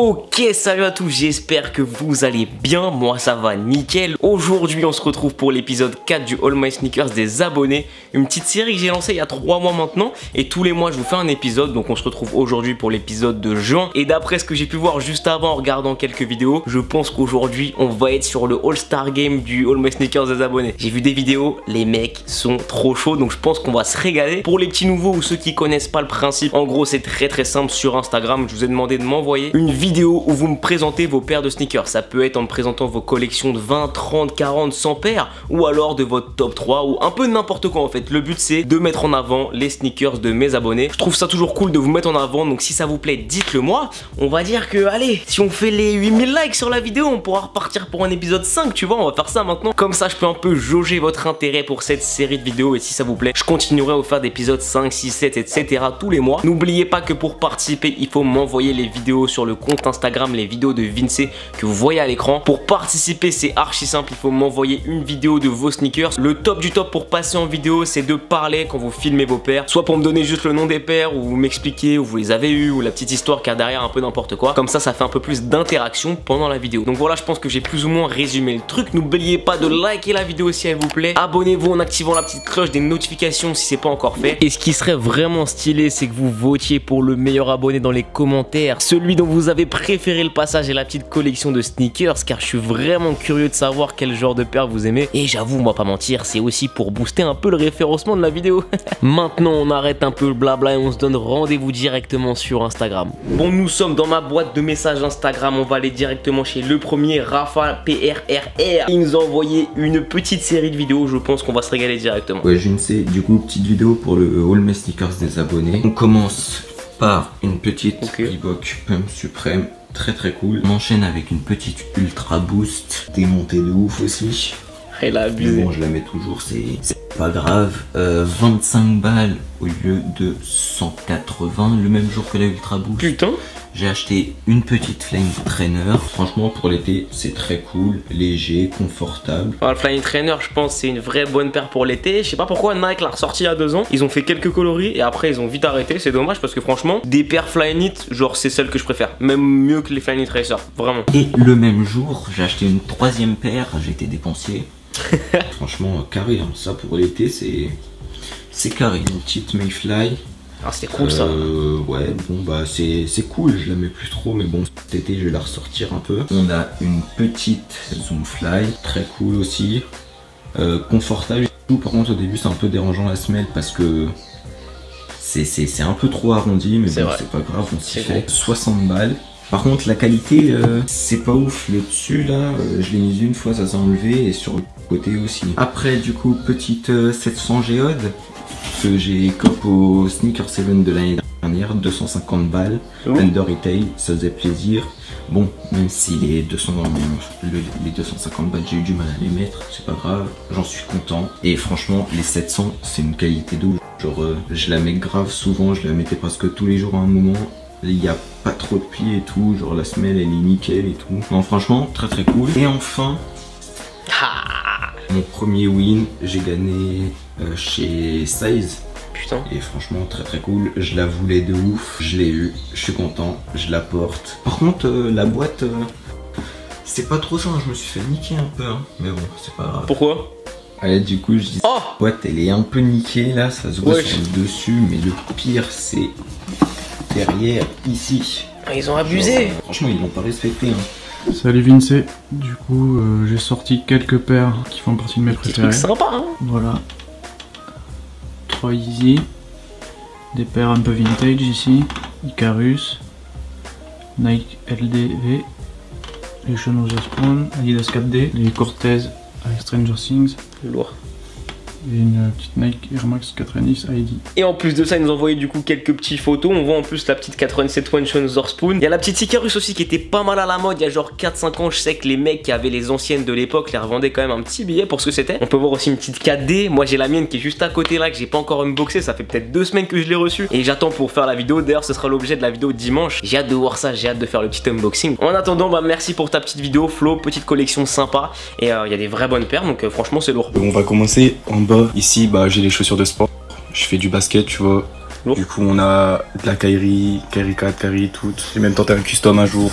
Ok, salut à tous, j'espère que vous allez bien, moi ça va nickel. Aujourd'hui on se retrouve pour l'épisode 4 du All My Sneakers des abonnés. Une petite série que j'ai lancée il y a 3 mois maintenant. Et tous les mois je vous fais un épisode, donc on se retrouve aujourd'hui pour l'épisode de juin. Et d'après ce que j'ai pu voir juste avant en regardant quelques vidéos, je pense qu'aujourd'hui on va être sur le All-Star Game du All My Sneakers des abonnés. J'ai vu des vidéos, les mecs sont trop chauds, donc je pense qu'on va se régaler. Pour les petits nouveaux ou ceux qui connaissent pas le principe, en gros c'est très simple. Sur Instagram, je vous ai demandé de m'envoyer une vidéo où vous me présentez vos paires de sneakers. Ça peut être en me présentant vos collections de 20, 30, 40, 100 paires, ou alors de votre top 3, ou un peu n'importe quoi en fait. Le but c'est de mettre en avant les sneakers de mes abonnés. Je trouve ça toujours cool de vous mettre en avant, donc si ça vous plaît, dites-le moi. On va dire que, allez, si on fait les 8000 likes sur la vidéo, on pourra repartir pour un épisode 5, tu vois, on va faire ça maintenant. Comme ça, je peux un peu jauger votre intérêt pour cette série de vidéos, et si ça vous plaît, je continuerai à vous faire des épisodes 5, 6, 7, etc. tous les mois. N'oubliez pas que pour participer, il faut m'envoyer les vidéos sur le compte Instagram, les vidéos de Vince que vous voyez à l'écran. Pour participer, c'est archi simple, il faut m'envoyer une vidéo de vos sneakers. Le top du top pour passer en vidéo, c'est de parler quand vous filmez vos paires, soit pour me donner juste le nom des paires, ou m'expliquer où vous les avez eues, ou la petite histoire qu'il y a derrière, un peu n'importe quoi. Comme ça fait un peu plus d'interaction pendant la vidéo. Donc voilà, je pense que j'ai plus ou moins résumé le truc. N'oubliez pas de liker la vidéo si elle vous plaît. Abonnez-vous en activant la petite cloche des notifications si c'est pas encore fait. Et ce qui serait vraiment stylé, c'est que vous votiez pour le meilleur abonné dans les commentaires, celui dont vous avez préféré le passage et la petite collection de sneakers, car je suis vraiment curieux de savoir quel genre de paire vous aimez. Et j'avoue, on va pas mentir, c'est aussi pour booster un peu le référencement de la vidéo. Maintenant on arrête un peu le blabla et on se donne rendez-vous directement sur Instagram. Bon, nous sommes dans ma boîte de messages Instagram, on va aller directement chez le premier, Rafa PRRR. Il nous a envoyé une petite série de vidéos, je pense qu'on va se régaler directement. Ouais, je ne sais, du coup petite vidéo pour le All My Sneakers des abonnés. On commence par une petite Reebok Pump Supreme, très cool. On enchaîne avec une petite Ultra Boost, démontée de ouf aussi. Elle a abusé. Mais bon, je la mets toujours, c'est pas grave. 25 balles au lieu de 180, le même jour que la Ultra Boost. Putain. J'ai acheté une petite Flame Trainer. Franchement, pour l'été, c'est très cool, léger, confortable. Alors, le Flyknit Trainer, je pense, c'est une vraie bonne paire pour l'été. Je sais pas pourquoi Nike l'a ressorti il y a 2 ans. Ils ont fait quelques coloris et après, ils ont vite arrêté. C'est dommage parce que franchement, des paires Flyknit, genre, c'est celle que je préfère. Même mieux que les Flyknit Racer, vraiment. Et le même jour, j'ai acheté une 3e paire. J'ai été dépensier. Franchement, carré. Hein. Ça, pour l'été, c'est carré. Une petite Mayfly. Ah, c'était cool ça. Ouais, bon bah c'est cool, je la mets plus trop, mais bon cet été je vais la ressortir un peu. On a une petite Zoomfly, très cool aussi, confortable. Par contre au début c'est un peu dérangeant la semelle parce que c'est un peu trop arrondi, mais bon c'est pas grave, on s'y fait. 60 balles. Par contre la qualité c'est pas ouf, le dessus là je l'ai mis une fois, ça s'est enlevé, et sur le côté aussi. Après du coup petite 700 géode que j'ai cop au Sneaker 7 de l'année dernière, 250 balles, under retail, ça faisait plaisir. Bon, même si les 250 balles j'ai eu du mal à les mettre, c'est pas grave, j'en suis content. Et franchement les 700 c'est une qualité d'eau, genre je la mets grave souvent, je la mettais presque tous les jours à un moment. Il n'y a pas trop de plis et tout, genre la semelle elle est nickel et tout. Non franchement très cool. Et enfin, mon premier win, j'ai gagné chez Size. Putain. Et franchement très cool, je la voulais de ouf, je l'ai eu, je suis content, je la porte. Par contre la boîte, c'est pas trop ça, je me suis fait niquer un peu, hein. Mais bon c'est pas grave. Pourquoi? Ouais, du coup je dis la boîte elle est un peu niquée là, ça se voit sur le dessus, mais le pire c'est derrière ici. Ah, ils ont abusé. Genre, franchement ils l'ont pas respecté, hein. Salut Vince, du coup j'ai sorti quelques paires qui font partie de mes préférées. C'est sympa hein. Voilà. 3 Yeezy, des paires un peu vintage ici, Icarus, Nike LDV, les Sean Wotherspoon, Adidas 4D, les Cortez avec Stranger Things. Lourd. Et une petite Nike Air Max 90 ID. Et en plus de ça, ils nous ont envoyé du coup quelques petites photos. On voit en plus la petite 87 One Sean Wotherspoon. Il y a la petite Icarus aussi qui était pas mal à la mode il y a genre 4-5 ans. Je sais que les mecs qui avaient les anciennes de l'époque les revendaient quand même un petit billet pour ce que c'était. On peut voir aussi une petite 4D. Moi j'ai la mienne qui est juste à côté là, que j'ai pas encore unboxé. Ça fait peut-être 2 semaines que je l'ai reçue. Et j'attends pour faire la vidéo. D'ailleurs, ce sera l'objet de la vidéo dimanche. J'ai hâte de voir ça, j'ai hâte de faire le petit unboxing. En attendant, bah merci pour ta petite vidéo, Flo. Petite collection sympa. Et il y a des vraies bonnes paires, donc franchement, c'est lourd. On va commencer en bas. Ici, bah j'ai les chaussures de sport. Je fais du basket, tu vois. Lourd. Du coup, on a de la Kairi 4, Kairi toute. J'ai même tenté un custom un jour.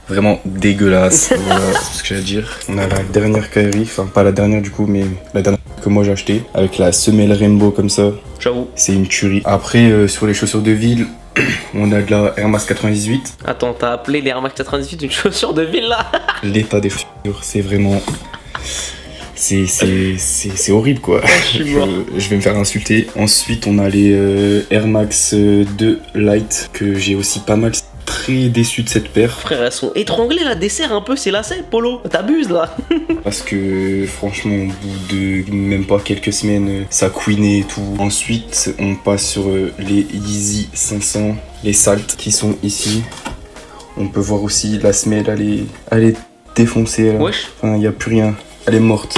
Vraiment dégueulasse. Voilà, c'est ce que j'ai à dire. On a la dernière Kairi, enfin pas la dernière du coup, mais la dernière que moi j'ai acheté avec la semelle rainbow comme ça. J'avoue. C'est une tuerie. Après, sur les chaussures de ville, on a de la Air Max 98. Attends, t'as appelé les Air Max 98 une chaussure de ville là? L'état des chaussures, c'est vraiment. C'est horrible quoi. Je vais me faire insulter. Ensuite, on a les Air Max 2 Light que j'ai aussi pas mal. Très déçu de cette paire. Frère, elles sont étranglées là, dessert un peu, c'est lacet, Polo. T'abuses là. Parce que franchement, au bout de même pas quelques semaines, ça couinait et tout. Ensuite, on passe sur les Yeezy 500, les Salt qui sont ici. On peut voir aussi la semelle, elle est défoncée. Là. Wesh. Enfin, il n'y a plus rien. Elle est morte.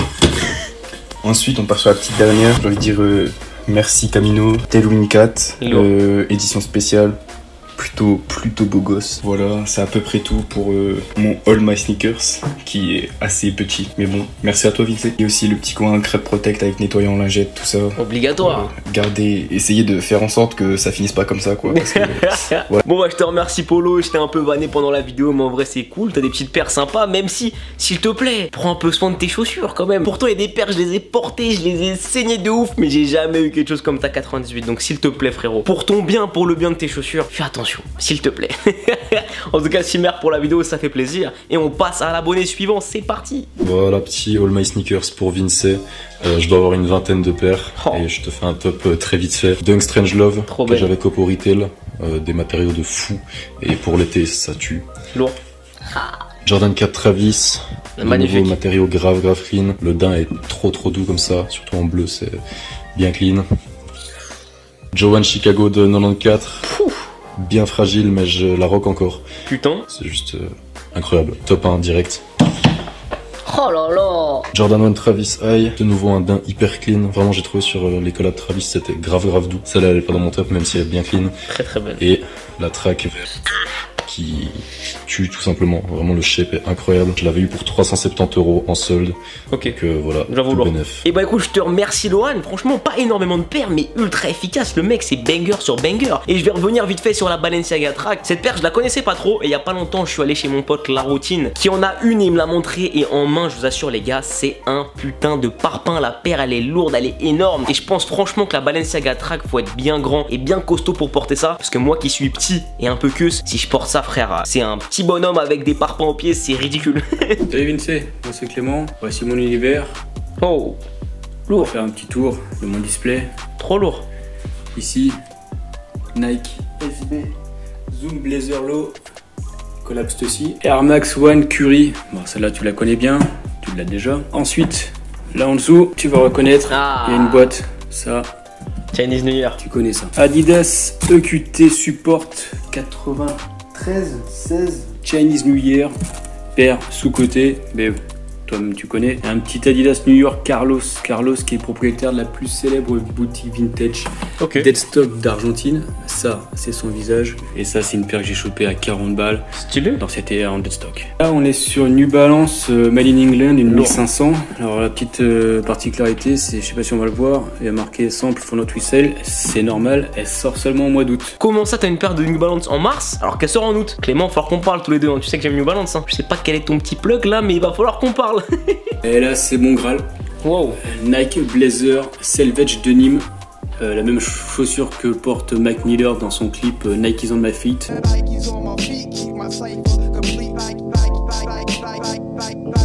Ensuite, on passe sur la petite dernière. J'ai envie de dire merci Camino. Tailwind 4, édition spéciale. Plutôt beau gosse. Voilà, c'est à peu près tout pour mon All My Sneakers qui est assez petit. Mais bon, merci à toi Vincent. Et aussi le petit coin Crêpe Protect avec nettoyant lingette, tout ça. Obligatoire. Essayez de faire en sorte que ça finisse pas comme ça quoi. Parce que, ouais. Bon bah je te remercie Polo, je t'ai un peu vanné pendant la vidéo mais en vrai c'est cool, t'as des petites paires sympas même si, s'il te plaît, prends un peu soin de tes chaussures quand même. Pourtant il y a des paires, je les ai portées, je les ai saignées de ouf mais j'ai jamais eu quelque chose comme ta 98 donc s'il te plaît frérot, pour ton bien, pour le bien de tes chaussures, fais attention. S'il te plaît. En tout cas, Simer pour la vidéo, ça fait plaisir. Et on passe à l'abonné suivant, c'est parti. Voilà, petit All My Sneakers pour Vincent. Je dois avoir une vingtaine de paires. Et je te fais un top très vite fait. Dunk Strange Love, que j'avais copo retail. Des matériaux de fou. Et pour l'été, ça tue. Lourd. Jordan 4 Travis. Magnifique. Matériaux grave clean. Le daim est trop doux comme ça. Surtout en bleu, c'est bien clean. Joanne Chicago de 94. Pouf. Bien fragile, mais je la rock encore. Putain. C'est juste incroyable. Top 1 direct. Oh là là. Jordan 1 Travis High. De nouveau un daim hyper clean. Vraiment, j'ai trouvé sur les collabs Travis, c'était grave doux. Celle-là, elle est pas dans mon top, même si elle est bien clean. Très belle. Et la track verte qui tue tout simplement. Vraiment, le shape est incroyable. Je l'avais eu pour 370 € en solde. Ok. Donc voilà, j'avoue tout lourd. bénef. Et bah écoute, je te remercie Lohan. Franchement, pas énormément de paires, mais ultra efficace. Le mec, c'est banger sur banger. Et je vais revenir vite fait sur la Balenciaga Track. Cette paire, je la connaissais pas trop. Et il y a pas longtemps, je suis allé chez mon pote La Routine, qui en a une et il me l'a montré. Et en main, je vous assure, les gars, c'est un putain de parpaing. La paire, elle est lourde, elle est énorme. Et je pense franchement que la Balenciaga Track, faut être bien grand et bien costaud pour porter ça. Parce que moi qui suis petit et un peu queue, si je porte ça, frère, c'est un petit bonhomme avec des parpaings aux pieds, c'est ridicule. Salut Vincent, moi c'est Clément, voici mon univers. Oh, On lourd, va faire un petit tour de mon display. trop lourd. Ici, Nike SB Zoom Blazer Low, collab ceci. Air Max One Curry, bon celle-là tu la connais bien, tu l'as déjà. Ensuite, là en dessous, tu vas reconnaître, il y a une boîte, ça, Chinese New Year. tu connais ça. Adidas EQT Support 93-16 Chinese New Year, paire sous-côté, mais toi-même tu connais. Un petit Adidas New York Carlos qui est propriétaire de la plus célèbre boutique vintage Deadstock d'Argentine. Ça, c'est son visage. Et ça, c'est une paire que j'ai chopée à 40 balles. Stylé. Donc c'était en Deadstock. Là, on est sur une New Balance Made in England, une 1500. Alors la petite particularité, c'est, je sais pas si on va le voir, il y a marqué Sample for not resale. C'est normal, elle sort seulement au mois d'août. Comment ça, t'as une paire de New Balance en mars alors qu'elle sort en août? Clément, il va falloir qu'on parle tous les deux, hein. Tu sais que j'aime New Balance, hein. Je sais pas quel est ton petit plug là, mais il va falloir qu'on parle. Et là, c'est mon Graal. Wow. Nike Blazer Selvage Denim. La même chaussure que porte Mac Miller dans son clip Nike's on My Feet.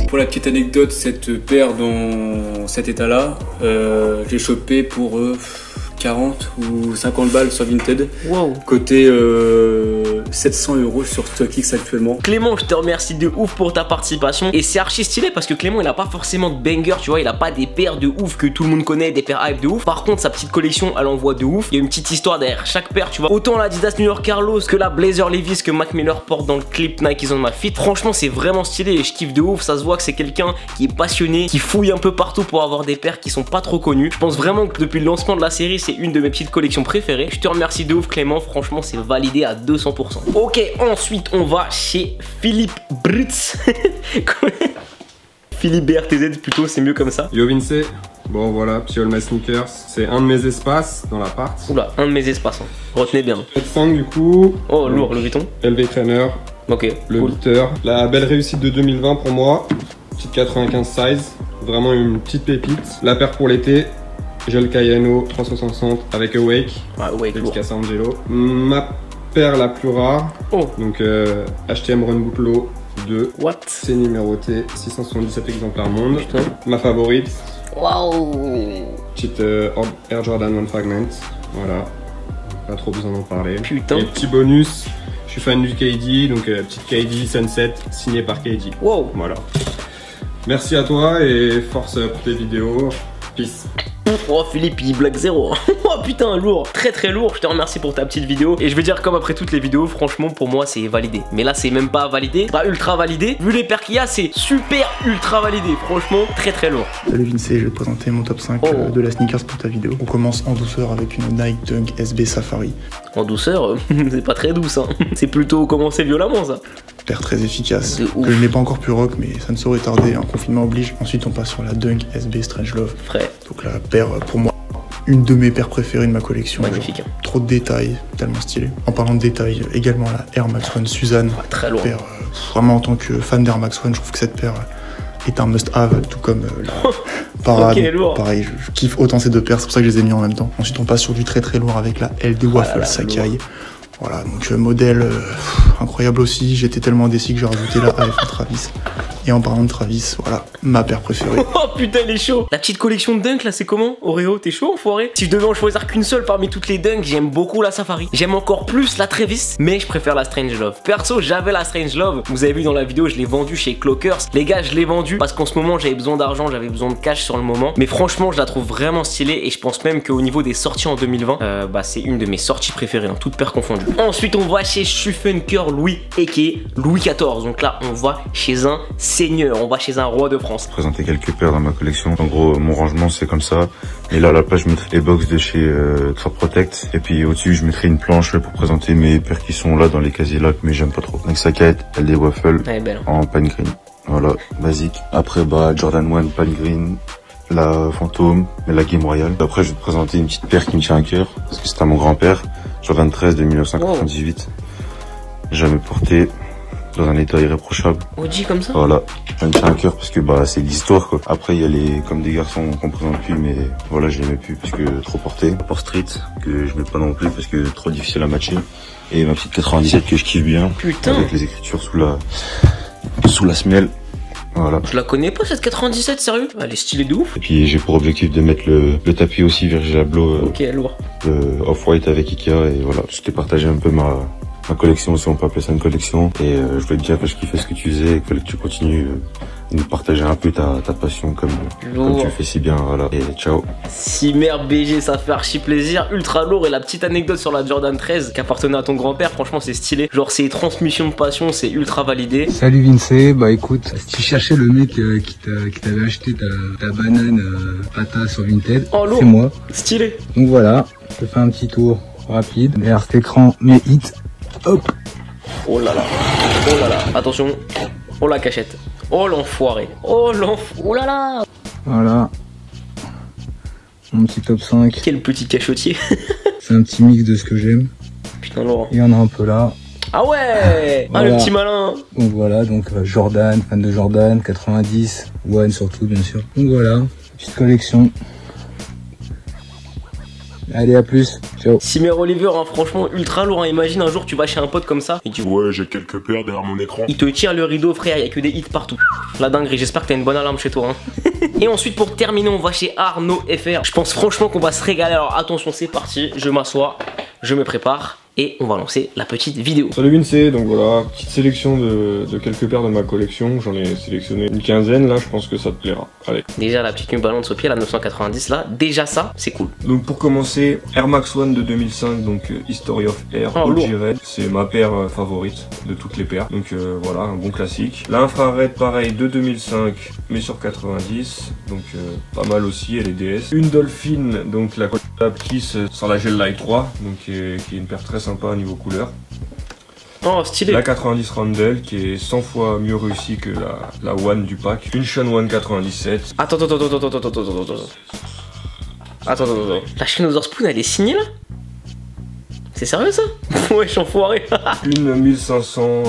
Pour la petite anecdote, cette paire dans cet état-là, j'ai chopé pour 40 ou 50 balles sur Vinted. Wow. Côté 700 € sur StockX actuellement. Clément, je te remercie de ouf pour ta participation. Et c'est archi stylé parce que Clément, il a pas forcément de banger, tu vois. Il a pas des paires de ouf que tout le monde connaît, des paires hype de ouf. Par contre, sa petite collection, elle envoie de ouf. Il y a une petite histoire derrière chaque paire, tu vois. Autant la Adidas New York Carlos que la Blazer Levi's que Mac Miller porte dans le clip Nike's on My Feet. Franchement, c'est vraiment stylé et je kiffe de ouf. Ça se voit que c'est quelqu'un qui est passionné, qui fouille un peu partout pour avoir des paires qui sont pas trop connues. Je pense vraiment que depuis le lancement de la série, c'est une de mes petites collections préférées. Je te remercie de ouf, Clément. Franchement, c'est validé à 200%. Ok, ensuite, on va chez Philippe Britz. Philippe BRTZ plutôt, c'est mieux comme ça. Yo Vincent, Bon voilà, petit All My Sneakers, c'est un de mes espaces dans l'appart. Oula, un de mes espaces, hein. Retenez bien. 5 du coup. Oh lourd, le Vuitton. LV Trainer. Ok, le cool. beater. La belle réussite de 2020 pour moi. Petite 95 size, vraiment une petite pépite. La paire pour l'été, gel Cayano 360 avec Awake. Ah, Awake, lourd. Casa Angelo. Ma paire la plus rare, donc HTM Run Boot Low 2. What? C'est numéroté, 677 exemplaires monde. Putain. Ma favorite. Waouh. Petite Air Jordan 1 Fragment. Voilà, pas trop besoin d'en parler. Putain. Et petit bonus, je suis fan du KD, donc petite KD Sunset signée par KD. Wow. Voilà. Merci à toi et force pour tes vidéos. Peace. Oh Philippe, il blague zéro. Oh putain, lourd, très très lourd. Je te remercie pour ta petite vidéo. Et je vais dire comme après toutes les vidéos, franchement pour moi c'est validé. Mais là c'est même pas validé, pas ultra validé. Vu les paires qu'il y a, c'est super ultra validé. Franchement, très très lourd. Salut Vince, je vais te présenter mon top 5 de la sneakers pour ta vidéo. On commence en douceur avec une Nike Dunk SB Safari. En douceur, c'est pas très douce, hein. C'est plutôt commencer violemment ça. Paire très efficace, que je n'ai pas encore pu rock, mais ça ne saurait tarder, un confinement oblige. Ensuite on passe sur la Dunk SB Strange Love. Frais. Donc la paire, pour moi, une de mes paires préférées de ma collection. Magnifique. Hein. Trop de détails, tellement stylé. En parlant de détails, également la Air Max One Suzanne. Très lourd. Paire, vraiment en tant que fan d'Air Max One, je trouve que cette paire est un must-have, tout comme la Parade. Okay, lourd. Pareil, je kiffe autant ces deux paires, c'est pour ça que je les ai mis en même temps. Ensuite on passe sur du très très lourd avec la LD Waffle Sakai. Lourd. Voilà, donc modèle incroyable aussi. J'étais tellement déçu que j'ai rajouté la AF Travis. Et en parlant de Travis, voilà, ma paire préférée. Oh putain, il est chaud. La petite collection de Dunk là, c'est comment? Oreo, t'es chaud enfoiré? Si je devais en choisir qu'une seule parmi toutes les Dunk, j'aime beaucoup la Safari. J'aime encore plus la Travis, mais je préfère la Strange Love. Perso, j'avais la Strange Love. Vous avez vu dans la vidéo, je l'ai vendue chez Clockers. Les gars, je l'ai vendue parce qu'en ce moment, j'avais besoin d'argent, j'avais besoin de cash sur le moment. Mais franchement, je la trouve vraiment stylée et je pense même qu'au niveau des sorties en 2020, c'est une de mes sorties préférées, hein, toutes paires confondues. Ensuite, on va chez Schuffenker Louis, aka Louis XIV. Donc là, on va chez un seigneur, on va chez un roi de France. Présenter quelques paires dans ma collection. En gros, mon rangement c'est comme ça. Et là, à la place, je mettrai les box de chez Trap Protect. Et puis au-dessus, je mettrai une planche pour présenter mes paires qui sont là dans les casiers là, mais j'aime pas trop. Donc Sakai, LD Waffle en pine green. Voilà, basique. Après, Jordan 1 pine green. La Fantôme, mais la Game Royale. Après, je vais te présenter une petite paire qui me tient à cœur, parce que c'est à mon grand-père. Jordan 13 de 1998. Jamais porté, dans un état irréprochable. OG comme ça? Voilà, ça me tient à cœur parce que c'est de l'histoire quoi. Après il y a les comme des garçons qu'on présente plus, mais voilà, je les mets plus parce que trop porté. Port Street que je mets pas non plus parce que trop difficile à matcher. Et ma petite 97 que je kiffe bien. Putain. Avec les écritures sous la semelle. Voilà. Je la connais pas cette 97, sérieux? Elle est stylée de ouf. Et puis j'ai pour objectif de mettre le tapis aussi Virgil Abloh. Ok, lourd. Off-white avec Ikea et voilà. C'était partager un peu ma collection, si on peut appeler ça une collection. Et je voulais te dire que je kiffais ce que tu faisais et que tu continues de nous partager un peu ta passion comme tu le fais si bien. Voilà. Et ciao. Simer BG, ça fait archi plaisir. Ultra lourd. Et la petite anecdote sur la Jordan 13 qui appartenait à ton grand-père, franchement c'est stylé. Genre c'est transmission de passion, c'est ultra validé. Salut Vince, écoute, si tu cherchais le mec qui t'avait acheté ta banane Pata sur Vinted, c'est moi. Stylé. Donc voilà, je te fais un petit tour rapide. Derrière cet écran, mes hits. Hop. Oh là là. Oh là là. Attention. Oh la cachette. Oh l'enfoiré. Oh l'enfoiré. Oh là là. Voilà. Mon petit top 5. Quel petit cachotier. C'est un petit mix de ce que j'aime. Putain Laurent. Il y en a un peu là. Ah ouais. Voilà. Ah le petit malin. Donc voilà, donc Jordan, fan de Jordan, 90, One surtout bien sûr. Donc voilà, petite collection. Allez, à plus, ciao. Simer Oliver, hein, franchement ultra lourd, hein. Imagine un jour tu vas chez un pote comme ça, il dit ouais j'ai quelques paires derrière mon écran. Il te tire le rideau frère, il y a que des hits partout. La dinguerie, j'espère que t'as une bonne alarme chez toi hein. Et ensuite pour terminer on va chez Arnaud FR. Je pense franchement qu'on va se régaler, alors attention c'est parti, je m'assois, je me prépare. Et on va lancer la petite vidéo. Salut Vince, donc voilà, petite sélection de quelques paires de ma collection. J'en ai sélectionné une quinzaine là, je pense que ça te plaira. Allez. Déjà la petite New Balance au pied, la 990 là, déjà ça, c'est cool. Donc pour commencer, Air Max One de 2005, donc History of Air, OG Red. C'est ma paire favorite de toutes les paires. Donc voilà, un bon classique. L'infrared pareil de 2005, mais sur 90. Donc pas mal aussi, elle est DS. Une Dolphin, donc la collab Kiss sur la Gel Light 3, donc qui est une paire très sympa au niveau couleur. Oh stylé. La 90 Randall qui est 100 fois mieux réussie que la One du pack. Une Sean One 97. Attends. Attends. La chaîne Spoon, elle est signée là? C'est sérieux ça? Ouais, je suis enfoiré. Une 1500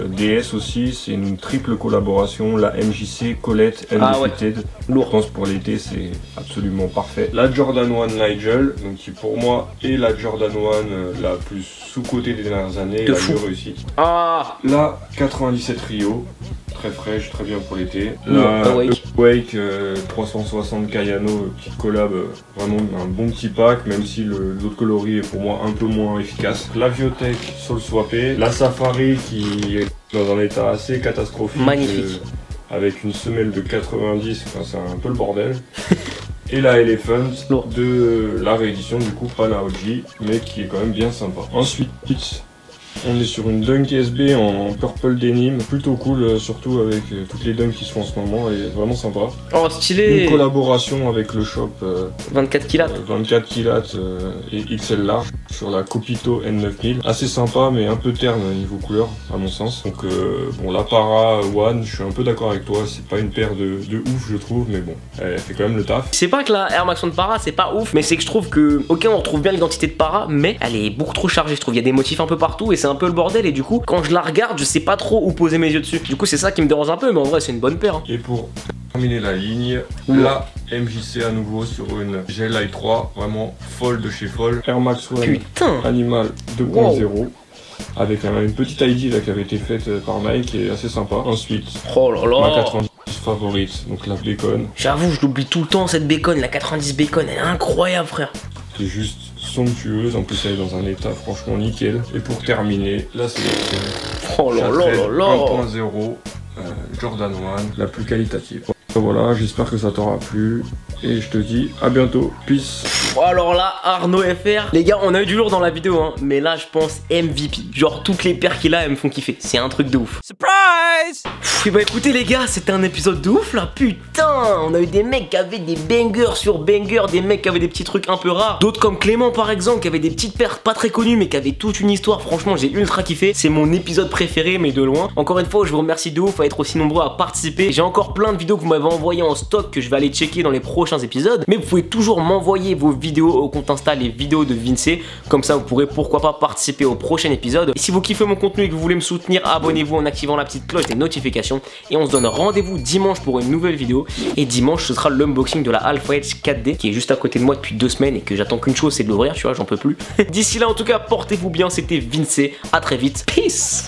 DS aussi, c'est une triple collaboration, la MJC, Colette, Undefeated. Lourd. Je pense pour l'été c'est absolument parfait. La Jordan 1 Nigel, donc qui pour moi est la Jordan 1 la plus sous-cotée des dernières années, la mieux réussie. La 97 Rio, très fraîche, très bien pour l'été. La Wake 360 Kayano, petite collab, vraiment un bon petit pack, même si l'autre coloris est pour moi un peu moins efficace. La Viotech Soul Swappé, la Safari qui est dans un état assez catastrophique. Magnifique. Avec une semelle de 90, enfin, c'est un peu le bordel. Et la Elephant de la réédition du coup, pas la OG, mais qui est quand même bien sympa. Ensuite, on est sur une Dunk SB en purple denim, plutôt cool, surtout avec toutes les dunks qui se font en ce moment, elle est vraiment sympa. Oh stylé. Une collaboration avec le shop 24 kilats 24 kilats et XL large sur la Copito N9000. Assez sympa mais un peu terne niveau couleur à mon sens. Donc bon, la Para One, je suis un peu d'accord avec toi, c'est pas une paire de ouf je trouve, mais bon, elle fait quand même le taf. C'est pas que la Air Max 1 de Para c'est pas ouf, mais c'est que je trouve que, ok on retrouve bien l'identité de Para, mais elle est beaucoup trop chargée je trouve, il y a des motifs un peu partout et c'est un peu le bordel et du coup quand je la regarde je sais pas trop où poser mes yeux dessus. Du coup c'est ça qui me dérange un peu, mais en vrai c'est une bonne paire. Et pour terminer la ligne, la MJC à nouveau sur une Gel i3, vraiment folle de chez folle. Air Max One Animal 2.0. Avec une petite ID là, qui avait été faite par Nike qui est assez sympa. Ensuite, ma 90 favorite, donc la Bacon. J'avoue je l'oublie tout le temps cette Bacon, la 90 Bacon elle est incroyable frère. C'est juste somptueuse, en plus elle est dans un état franchement nickel. Et pour terminer, la sélection 1.0 Jordan 1, la plus qualitative. Voilà, j'espère que ça t'aura plu et je te dis à bientôt, peace. Alors là, Arnaud FR, les gars, on a eu du lourd dans la vidéo, hein, mais là, je pense MVP. Genre, toutes les paires qu'il a, elles me font kiffer. C'est un truc de ouf. Surprise! Et bah écoutez, les gars, c'était un épisode de ouf là. Putain, on a eu des mecs qui avaient des bangers sur bangers, des mecs qui avaient des petits trucs un peu rares. D'autres comme Clément, par exemple, qui avait des petites paires pas très connues, mais qui avaient toute une histoire. Franchement, j'ai ultra kiffé. C'est mon épisode préféré, mais de loin. Encore une fois, je vous remercie de ouf à être aussi nombreux à participer. J'ai encore plein de vidéos que vous m'avez envoyées en stock que je vais aller checker dans les prochains épisodes. Mais vous pouvez toujours m'envoyer vos vidéos au compte Insta, les vidéos de Vince, comme ça vous pourrez pourquoi pas participer au prochain épisode. Et si vous kiffez mon contenu et que vous voulez me soutenir, abonnez-vous en activant la petite cloche des notifications et on se donne rendez-vous dimanche pour une nouvelle vidéo. Et dimanche ce sera l'unboxing de la Alpha Edge 4D qui est juste à côté de moi depuis 2 semaines et que j'attends qu'une chose, c'est de l'ouvrir, tu vois, j'en peux plus. D'ici là en tout cas portez-vous bien, c'était Vince, à très vite, peace.